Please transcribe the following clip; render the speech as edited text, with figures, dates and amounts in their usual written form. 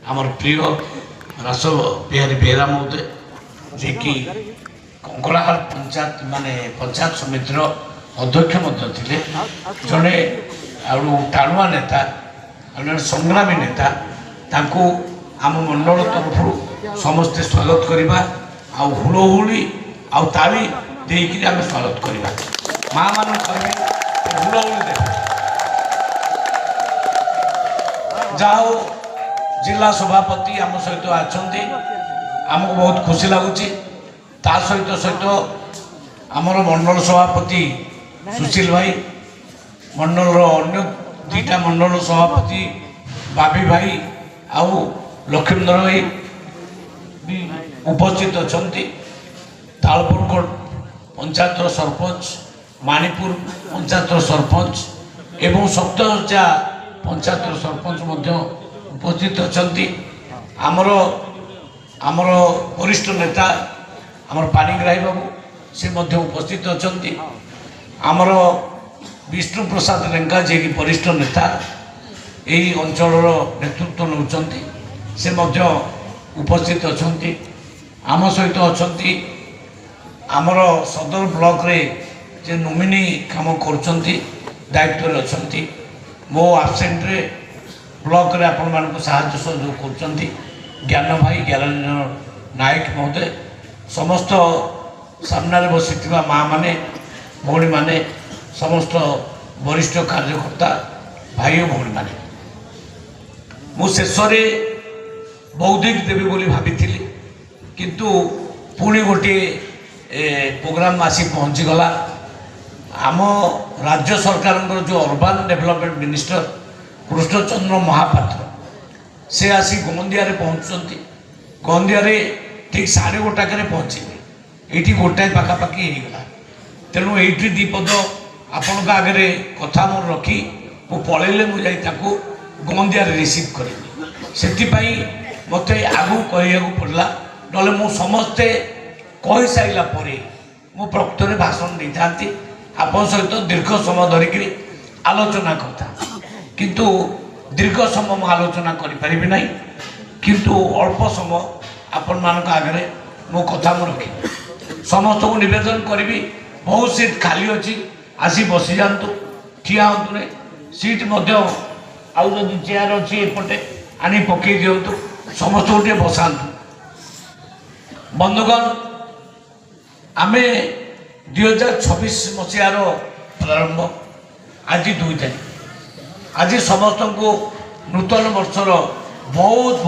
आमर प्रिय रास बिहारी बेहरा महोदय जे कि कंकड़ाहाल पंचायत माने पंचायत समितिर अध्यक्ष थे जड़े टाणुआ नेता जड़े संग्रामी नेता तांको आम मंडल तरफ समस्ते स्वागत करवा हुड़हुड़ी आली देकी आम स्वागत करवा माँ मान हुड़हुड़ी दे जाओ जिला सभापति आम सहित आछंती आमको बहुत खुशी लगुच ता सहित सहित आमर मंडल सभापति सुशील भाई मंडल अन्य दुईटा मंडल सभापति बाबी भाई आउ लक्ष्मींद्र भाई भी उपस्थित अच्छा तालपुर पंचायत सरपंच माणीपुर पंचायत सरपंच एवं सप्तजा पंचायत सरपंच उपस्थित अच्छा आमर आमर वरिष्ठ नेता आमर पाणिग्राही बाबू से उपस्थित अच्छा आमर विष्णु प्रसाद लेंका जे कि वरिष्ठ नेता यही अंचल नेतृत्व नौकरी से उपस्थित अच्छा आम सहित अच्छा आमर सदर ब्लॉक रे जे नोमिनी काम कर दायित्व अच्छा मो आबसेंट रे ब्लॉक रे आपण मानक साहाय्य सहयोग कर ज्ञान भाई ज्ञानरंजन नायक महोदय समस्त सामने बसी माँ माने भौणी माने समस्त वरिष्ठ कार्यकर्ता भाई और भौणी माने मु शेष बौद्धिक देवी बोली भाभी किंतु पुणी गोटे प्रोग्राम आसी पहुँचीगला आम राज्य सरकार जो urban development minister Krishnachandra Mahapatra से आसी गंदिया पहुँचुंट गंदिया ठीक 5:30 पहुँचे ये गोटाए पखापाखि होगा तेणु ये दीपद आपण आगे कथा मोर रखी मु पलैले मुझे गंदिया रिसीव करी से मत आगू कह पड़ा ना मु समस्ते कही सारा मु प्रकृत भाषण नहीं था आप सहित दीर्घ समय धरिक आलोचना करता किंतु दीर्घ समय आलोचना करि ना किंतु अल्प समय आपण मान आगे मो कथा मु रखी समस्त को निवेदन करी बहुत सीट खाली अच्छी आसी बसी जातु ठिया हूँ सीट आउ जदि चेयर अच्छी एपटे आनी पकई दिंतु समस्त को बसातु बंधुगण आमे 2026 मसीहार प्रारंभ आज 2 तारीख आज समस्त को नूतन वर्षर बहुत